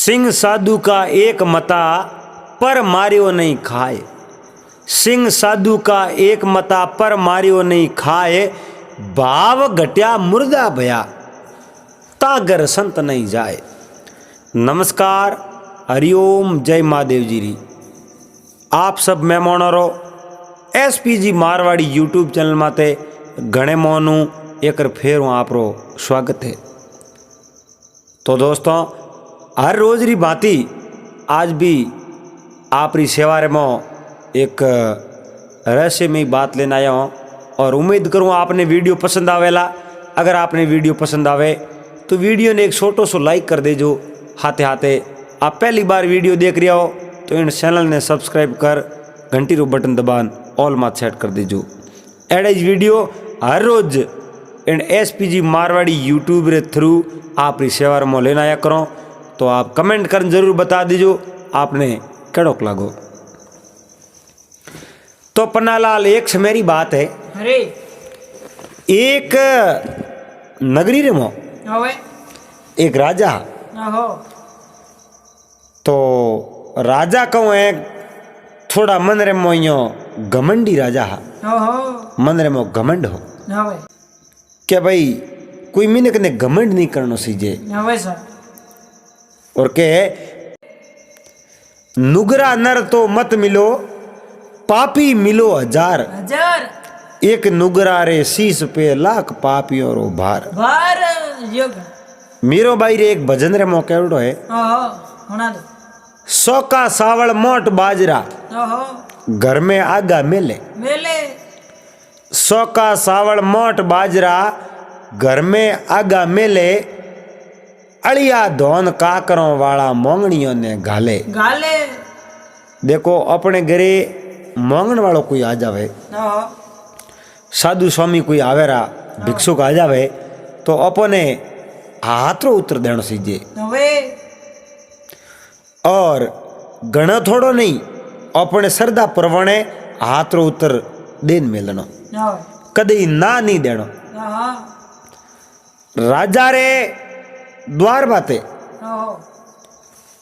सिंह साधु का एक मता पर मारियो नहीं खाए। सिंह साधु का एक मता पर मारियो नहीं खाए। भाव घट्या मुर्दा भया तागर संत नहीं जाए। नमस्कार, हरिओम, जय महादेव जी री। आप सब मेहमानों एसपीजी मारवाड़ी यूट्यूब चैनल माते घणे मोनू एक फेर आपरो स्वागत है। तो दोस्तों, हर रोज री बाती आज भी आप री सेवा रे में एक रहस्यमय बात लेना आया हूँ और उम्मीद करूँ आपने वीडियो पसंद आवेला। अगर आपने वीडियो पसंद आवे तो वीडियो ने एक छोटो सो लाइक कर देजो। हाथे हाथे आप पहली बार वीडियो देख रहे हो तो इन चैनल ने सब्सक्राइब कर घंटी रो बटन दबान ऑल मात सेट कर दीजो। एडे वीडियो हर रोज इन एसपीजी मारवाड़ी यूट्यूब रे थ्रू आप री सेवा में लेना आया करो। तो आप कमेंट कर जरूर बता दीजो आपने कड़ोक लागो। तो पन्नालाल, एक मेरी बात है। अरे एक नगरी रे मो एक राजा। तो राजा कहूँ है थोड़ा मन रे मो यो घमंडी राजा हा। मन रे मो घमंड हो क्या भाई कोई मिनक ने घमंड नहीं करनो सीजे। और के नुगरा नर तो मत मिलो पापी मिलो हजार। एक नुगरा रे शीश पे लाख पापियों रो भार। मीरो भाई रे एक भजन रे मौकेड़ो है। सौ का सावल मोट बाजरा घर में आगा मेले। सौ का सावल मोट बाजरा घर में आगा मेले। अड़िया धोन काकरों वाला मोंगनियों ने घाले। देखो अपने घरे मोंगन वालों कोई आ जावे, साधु स्वामी कोई आवेरा, भिक्षुक आ जावे तो अपने हाथ रो उतर देनो सीजे। और घणो थोड़ो नहीं अपने श्रद्धा प्रवणे हाथ रो उतर देन मेलनो, कदी ना नहीं देनो। राजा रे द्वार बाते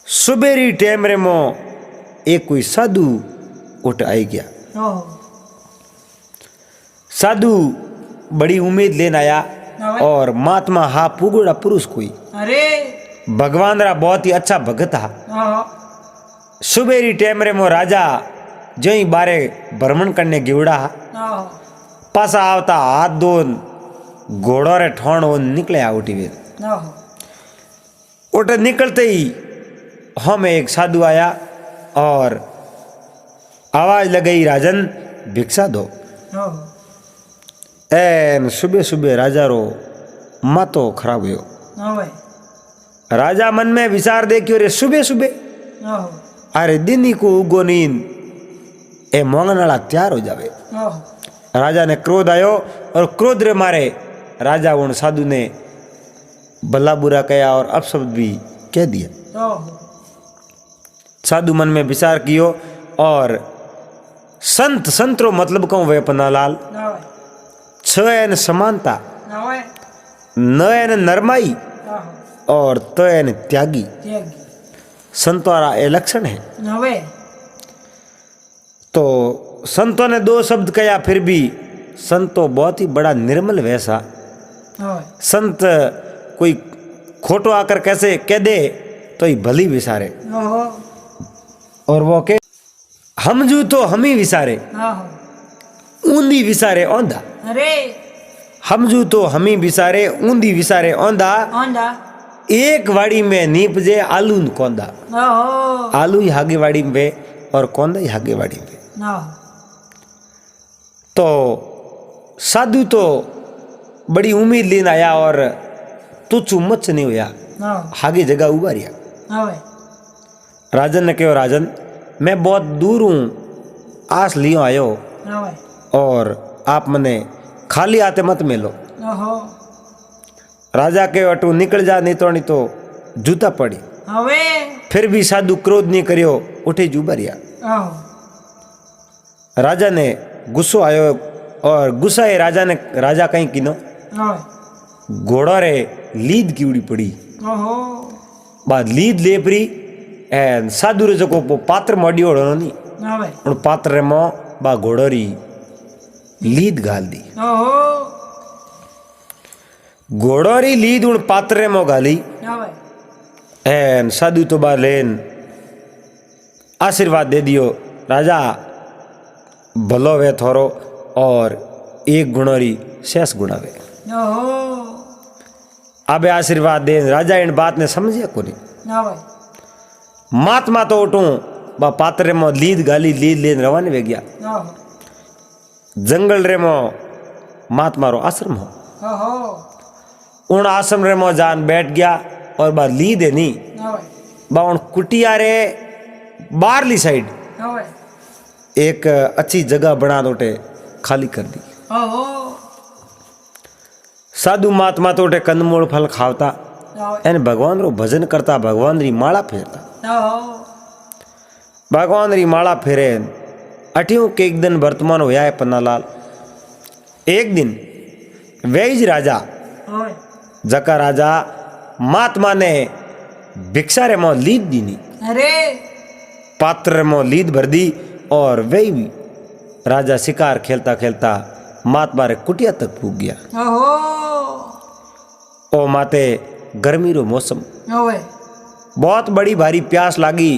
सुबेरी टाइम रे मो एक कोई साधु उठ आई गया। साधु बड़ी उम्मीद लेन आया और महात्मा हा पुगड़ा पुरुष कोई भगवान रा बहुत ही अच्छा भगत हा। सुबेरी टाइम रे मो राजा जई बारे भ्रमण करने गिवड़ा हा। पासा आवता हाथ दोन घोड़ो रे ठोण वो निकले आउटी वे। उठ निकलते ही हम एक साधु आया और आवाज लगाई, राजन भिक्षा दो। एन सुबह सुबह राजा रो मातो खराब हुयो। राजा मन में विचार देखियो रे सुबह सुबह अरे दिनी को उगो नींद ए मोंगन वाला तैयार हो जावे। राजा ने क्रोध आयो और क्रोध रे मारे राजा उन साधु ने भला बुरा कहा और अपशब्द भी कह दिया। साधु मन में विचार कियो और संत संतरो मतलब कहूँ वे पन्नालाल छ एन समानता, न एन नरमाई और त एन त्यागी। संतोरा ए लक्षण है। तो संतों ने दो शब्द कहा फिर भी संतो बहुत ही बड़ा निर्मल वैसा। संत कोई खोटो आकर कैसे कह दे तो ही भली विसारे और वो के हमजू तो हम ही विसारे ऊंधी विसारे औंधा। हमजू तो हम ही विसारे ऊंधी विसारे औंधा। एक वाड़ी में नीप जे आलू न कौंदा। आलू ही हागे वाड़ी में और कौंदा ही हागे वाड़ी में। तो साधु तो बड़ी उम्मीद लेन आया और तुच्छ मच नहीं हुआ, हागे जगह उबारिया। राजन ने कहो, राजन मैं बहुत दूर हूँ, आस लियो आयो और आप मने खाली आते मत मिलो। राजा के अटू निकल जा, नहीं तो जूता पड़ी। फिर भी साधु क्रोध नहीं करियो, उठे जुबरिया। राजा ने गुस्सो आयो और गुस्साए राजा कहीं किनो घोड़ा रे लीद की उड़ी पड़ी बा लीद लेपरी एन साधु रे जको पात्र मडियो नी ना भाई उन पात्र मो बा घोड़ोरी लीद गाल दी ओहो घोड़ोरी लीद उन पात्र मो गाली ना भाई एन साधु तो बा लेन आशीर्वाद दे दियो राजा भलो वे थोरो और एक गुणोरी शेष गुणावे ओहो अबे आशीर्वाद दे राजा इन बात ने समझे कोनी ना भाई महात्मा तो उठूं बा पात्र मो लीद गाली लीद लेन रवाने वे गया ओहो जंगल रे मो महात्मा रो आश्रम हो ओहो उन आश्रम रे मो जान बैठ गया और बा लीद है नी ना भाई बा उन कुटिया रे बाहरली साइड ना भाई एक अच्छी जगह बना दोटे खाली कर दी ओहो साधु महात्मा तो उठे कंदमूल फल खावता ना भाई एन भगवान रो भजन करता भगवान री माला फेरता ओहो भगवान री माला फेरे अठियों के एक दिन वर्तमान होया है पन्नालाल एक दिन वैज राजा ओए जका राजा महात्मा ने भिक्षा रे मो लीद दीनी अरे पात्र रे मो लीद भर दी और वही भी राजा शिकार खेलता खेलता महात्मा रे कुटिया तक पूग गया ओहो ओ माते गर्मी रो मौसम ओए बहुत बड़ी भारी प्यास लागी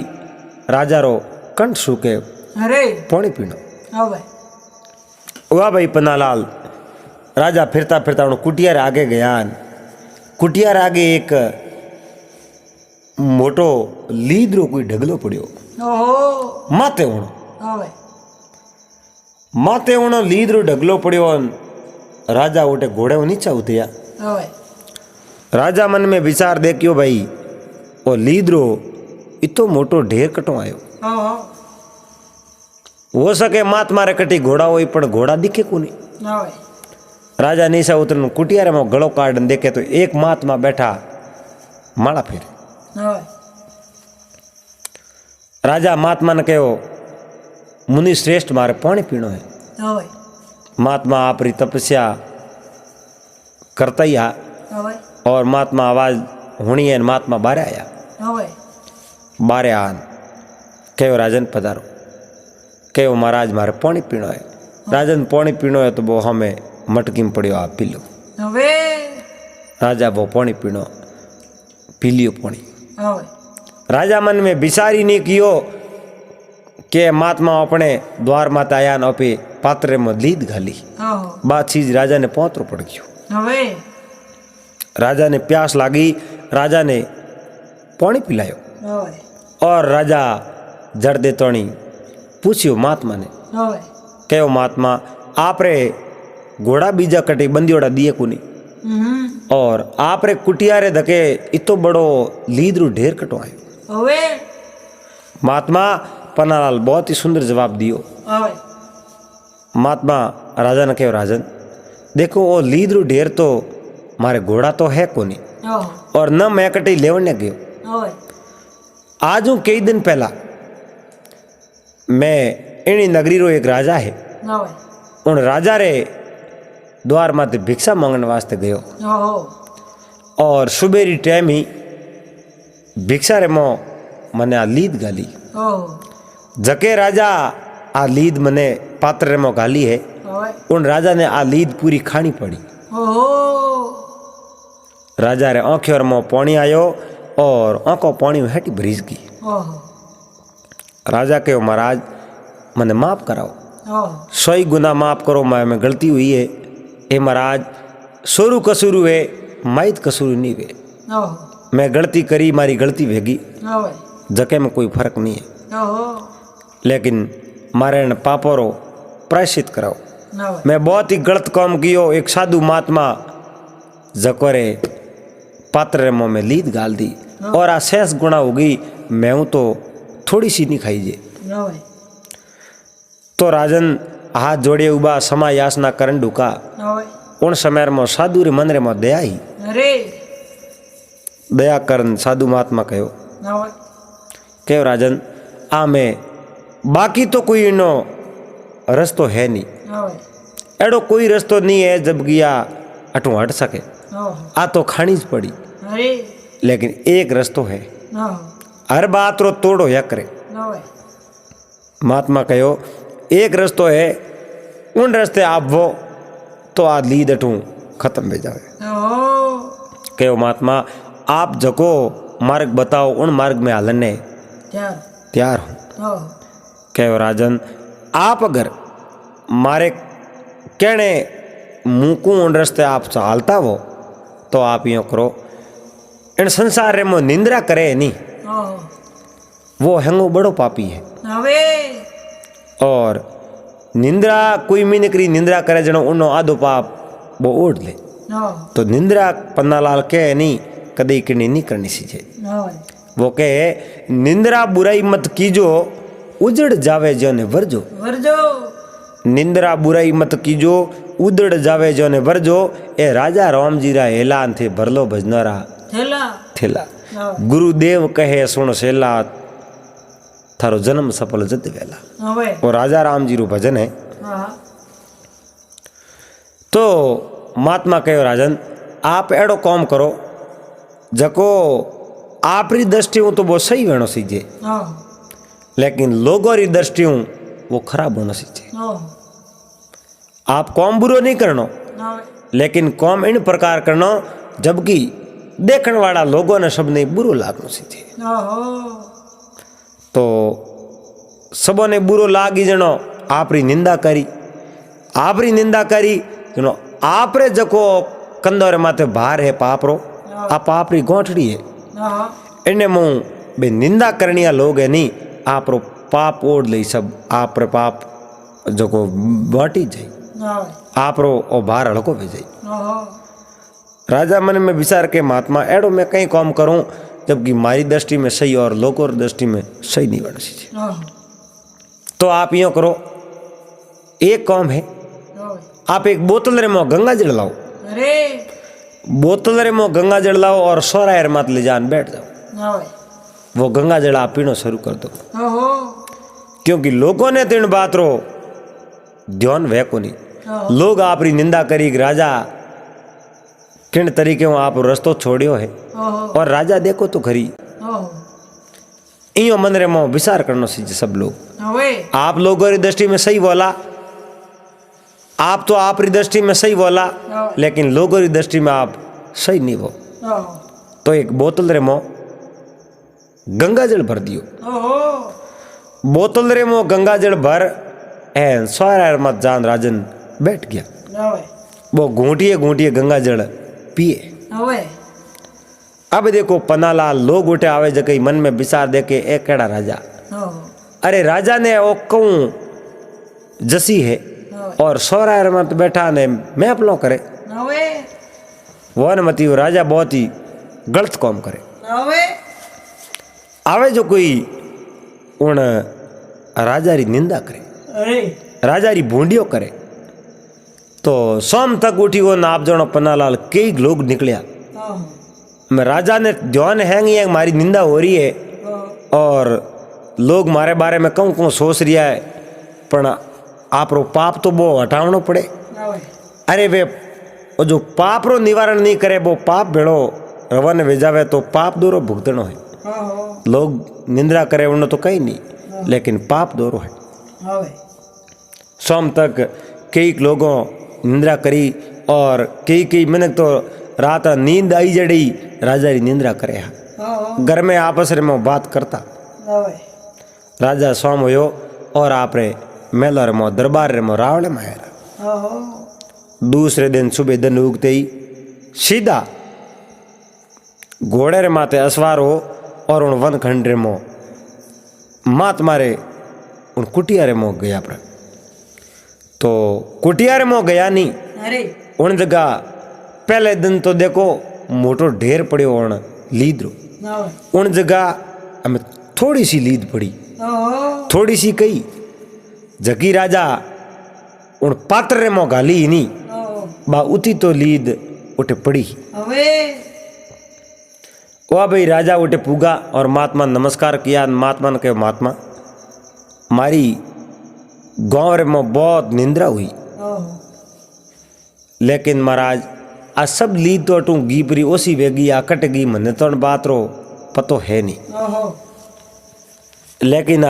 राजा रो कंठ सूखे अरे पानी पीनो ओए हुआ भाई पन्नालाल राजा फिरता फिरता उन कुटिया रे आगे गया कुटिया रे आगे एक मोटो लीद रो कोई ढगलो पड़ियो ओहो माते उण ओए माते उण लीद रो ढगलो पड़ियो राजा उठे घोड़े नीचा उतरिया ओए राजा मन में विचार देखियो भाई वो लीद रो इतो मोटो ढेर कटो आयो ओहो हो सके महात्मा रे कटी घोड़ा होई पण घोड़ा दिखे कोनी ओए राजा नीचा उतरन कुटिया रे में गलो काढ़न देखे तो एक महात्मा बैठा माला फेरे ओए राजा महात्मा ने कहो मुनि श्रेष्ठ मारे पानी पीनो है ओए महात्मा आपरी तपस्या करता ही हा ओए और महात्मा आवाज हुणी है महात्मा बारे आया ओए बारे आन कहो राजन पधारो कहो महाराज मारे पानी पीनो है राजन पानी पीनो है तो वो हमें मटकी में पड़ियो आप पी लो ओए राजा वो पानी पीनो पी लियो पानी ओए राजा मन में विचार ही नहीं कियो के महात्मा अपने द्वार माता आया न पे पात्र में लीद घाली ओहो बात चीज राजा ने पौतरो पड़ गयो ओए राजा ने प्यास लागी राजा ने पानी पिलायो ओए और राजा जड़ दे तोणी पूछियो महात्मा ने ओए कहो महात्मा आप रे घोड़ा बीजा कटे बंदियोड़ा दिए कोनी और आप रे कुटिया रे धके इतो बड़ो लीद रू ढेर कटो आयो ओए महात्मा पन्नालाल बहुत ही सुंदर जवाब दियो ओए महात्मा राजा ने कहो राजन देखो वो लीद रू ढेर तो मारे घोड़ा तो है कोनी ओहो और न मैं कटी लेवने गयो ओए आज हूँ कई दिन पहला मैं इनी नगरी रो एक राजा है ओए उन राजा रे द्वार माते भिक्षा मांगने वास्ते गयो ओहो और सुबेरी टाइम ही भिक्षा रे मो मने आ लीद गाली ओहो जके राजा आ लीद मने पात्र रे मो गाली है ओए उन राजा ने आ लीद पूरी खानी पड़ी ओहो राजा रे आंखों मो पानी आयो और आंखों पानी में हटी भरीज गई ओहो राजा कहो महाराज मने माफ कराओ ओहो 100 गुना माफ करो मैं गलती हुई है ए महाराज सोरू कसूर हुए माइत कसूर नहीं हुए ओहो मैं गलती करी मारी गलती भेगी ओए जके में कोई फर्क नहीं है ओहो लेकिन मारे न पापो रो प्रायश्चित कराओ ओए मैं बहुत ही गलत काम कियो एक साधु महात्मा जकोरे पात्र रे मुँह में लीद गाल दी और आ शेष गुणा होगी मैं हूँ तो थोड़ी सी नहीं खाई जे ओए तो राजन हाथ जोड़े उबा समा यासना करन ढुका ओए उन समय में साधु रे मन रे में दया ही अरे दया करन साधु महात्मा कहो ओए कहो राजन आ मैं बाकी तो कोई इनो रस्तो है नहीं ओए एड़ो कोई रस्तो नहीं है जब गया अठू हट सके ओहो आ तो खानी ज पड़ी अरे लेकिन एक रस्तो है हाँ हर बात रो तोड़ो या करे। ना वे महात्मा कहो एक रस्तो है, उन रस्ते आप वो तो आ लीद अठू खत्म हो जावे। ओ कहो महात्मा आप जको मार्ग बताओ उन मार्ग में हालने यार तैयार हूँ। ओ कहो राजन आप अगर मारे कहने मुँह उन रस्ते आप चालता हो तो आप यूँ करो, इन संसार में निंद्रा करे नहीं, ओ वो हैंगो बड़ो पापी है। ना वे और निंद्रा कोई भी करी निंद्रा करे जनो उनो आधो पाप वो ओढ़ ले। ना तो निंद्रा पन्नालाल कहे नहीं कदई किनी नहीं करनी सीजे। ना वे वो कहे निंद्रा बुराई मत कीजो उजड़ जावे जो ने वरजो। वर्जो निंद्रा बुराई मत कीजो उजड़ जावे जो ने वरजो। ए राजा राम जी रा ऐलान थे भरलो भजनारा थेला थेला। ना गुरुदेव कहे सुन सेला थारो जन्म सफल जत वेला। ना वे और राजा राम जी रो भजन है। हाँ तो महात्मा कहो राजन आप एड़ो काम करो जको आपरी दृष्टि हूँ तो वो सही वेणो सीजे, हाँ लेकिन लोगों री दृष्टि हूँ वो खराब होना सीजे। ओ आप कौम बुरो नहीं करनो, ना वे लेकिन कौम इन प्रकार करनो जबकि देखने वाला लोगों ने सब ने बुरो लागनो सीजे। ओहो तो सबों ने बुरो लागी जनो आपरी निंदा करी, आपरी निंदा करी जनो आपरे जको कंदोरे माथे भार है पाप रो, आ पापरी गोठड़ी है। हाँ इन्हें मुँह बे निंदा करनिया लोग है नहीं, आप रो पाप ओढ़ ले सब आप रे पाप जको बाटी जाए, ना वे आप रो ओ भार हड़को भी जाए। ओहो राजा मन में विचार के महात्मा एड़ो मैं कहीं काम करूं जबकि मारी दृष्टि में सही और लोगों की दृष्टि में सही नहीं बन सी। ओहो तो आप यूँ करो, एक काम है ना वे आप एक बोतल रे में गंगा जल लाओ, अरे बोतल रे में गंगा जल लाओ और सोरायर मात ले जान बैठ जाओ। ना वे वो गंगा जल आप पीनो शुरू कर दो, ओहो क्योंकि लोगों ने तीन बात रो ध्यान वह को नहीं। ओहो लोग आपरी निंदा करी कि राजा किन तरीके में आप रस्तो छोड़ियो है, ओहो और राजा देखो तो खरी ओहो इं मन रे में विचार करना सीजे सब लोग। ना वे आप लोगों की दृष्टि में सही बोला, आप तो आपरी दृष्टि में सही बोला, लेकिन लोगों की दृष्टि में आप सही नहीं हो। ओहो तो एक बोतल रे मो गंगा जल भर दियो, ओहो बोतल रे मो गंगा जल भर एन सारा मत जान राजन बैठ गया। ना वे वो घूंटिए घूंटिए गंगा जल पिए। ना वे अब देखो पन्नालाल लोग उठे आवे जकई मन में विचार देके एक केड़ा राजा, ओहो अरे राजा ने ओ कहूँ जसी है और सोरा मत बैठा ने मैं अपनो करे, ना वे वो न मती वो राजा बहुत ही गलत काम करे। ना वे आवे जो कोई उन राजा री निंदा करे, अरे राजा री भूंडियो करे, तो शाम तक उठी वो नाप जनो पन्नालाल कई लोग निकलिया। ओहो मैं राजा ने ध्यान है नहीं है मारी निंदा हो रही है ओहो और लोग मारे बारे में कहूँ सोच रिया है, पर आप रो पाप तो वो हटावनो पड़े। ना वे अरे वे वो जो पाप रो निवारण नहीं करे वो पाप भेड़ो रवन भेजावे तो पाप दोरो भुगतनो है। ओहो लोग निंदा करे उन्हें तो कहीं नहीं, लेकिन पाप दोरो है। ना वे शाम तक कई लोगों निंदा करी और कई मिनट तो रात नींद आई जड़ी राजा री निंदा करे। ओहो घर में आपस में बात करता ना वे राजा स्वाम होयो और आप रे मेलर मो दरबार रे मो रावण में आया। ओहो दूसरे दिन सुबह दिन उगते ही सीधा घोड़े रे माथे असवार हो और उन वन खंड रे मो मात मारे उन कुटिया रे मो गया पर। तो कुटिया रे मो गया नहीं, अरे उन जगह पहले दिन तो देखो मोटो ढेर पड़े उन लीद रो, ना वे उन जगह हमें थोड़ी सी लीद पड़ी, ओहो थोड़ी सी कही जकी राजा उन पात्र रे मो गाली ही नहीं ओहो बा उती तो लीद उठे पड़ी। अबे वह भाई राजा उठे पूगा और महात्मा नमस्कार किया। महात्मा ने कहा महात्मा मारी गांव रे में बहुत निंद्रा हुई, ओहो लेकिन महाराज आ सब लीद तो अटू गीपरी ओसी वेगी आ कट गई मने तो बात रो पतो है नहीं। ओहो लेकिन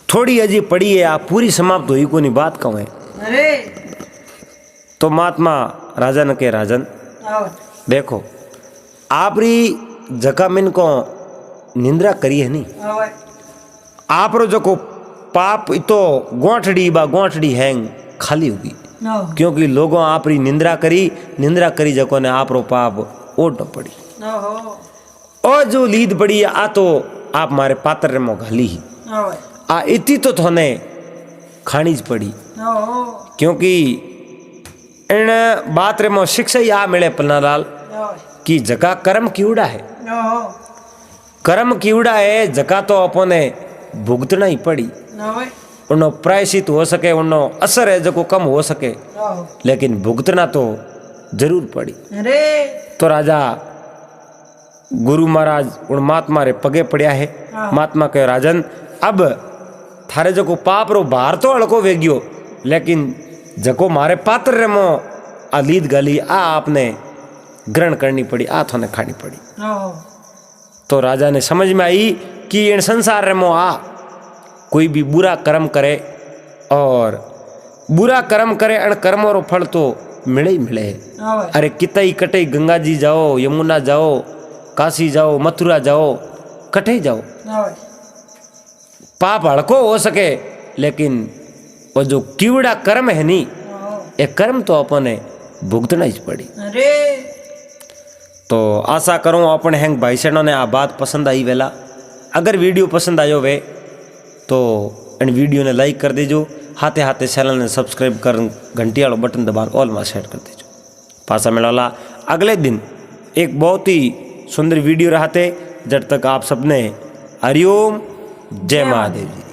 थोड़ी अजी पड़ी है, आप पूरी समाप्त हुई को नहीं बात कहूँ। अरे तो महात्मा राजन के राजन आओ देखो, आप री जका मिन को निंद्रा करी है नहीं, आओ आप रो जको पाप इतो गोंठड़ी हैंग खाली होगी, नो क्योंकि लोगों आप री निंद्रा करी जको ने आप रो पाप ओट पड़ी। ओहो और जो लीद पड़ी है आ तो आप मारे पात्र में घाली ही आओ आ इतनी तो थोने खानीज पड़ी, ओहो क्योंकि इन बात रे मो शिक्षा ही आ मिले पन्नालाल आओ कि जका कर्म कीड़ा है, ओहो कर्म कीड़ा है, जका तो अपने भुगतना ही पड़ी। आओ उनो प्रायश्चित हो सके, उनो असर है जो कम हो सके, ओहो लेकिन भुगतना तो जरूर पड़ी। अरे तो राजा गुरु महाराज उन महात्मा रे पगे पड़िया है। महात्मा कहो राजन अब थारे जो पाप रो भार तो हड़को वेग्यो, लेकिन जको मारे पात्र रे मो आ लीद गली आ आपने ग्रहण करनी पड़ी, आ थोने खानी पड़ी। ओहो तो राजा ने समझ में आई कि इन संसार रे मो आ कोई भी बुरा कर्म करे और बुरा कर्म करे अण कर्मों रो फल तो मिले ही मिले है। आओ अरे कितई कटई गंगा जी जाओ, यमुना जाओ, काशी जाओ, मथुरा जाओ, कटे जाओ, आओ पाप हड़को हो सके, लेकिन वो जो कीड़ा कर्म है नी, ओहो ये कर्म तो अपने भुगतना ही पड़ी। अरे तो आशा करूँ अपन हैंग भाई सेनों ने आ बात पसंद आई वेला। अगर वीडियो पसंद आयो वे तो इन वीडियो ने लाइक कर दीजो, हाथे हाथे चैनल ने सब्सक्राइब कर घंटी वाला बटन दबा ऑल में सेट कर दीजो। पासा मिला अगले दिन एक बहुत ही सुंदर वीडियो रहते। जब तक आप सबने हरिओम जय महादेव जी।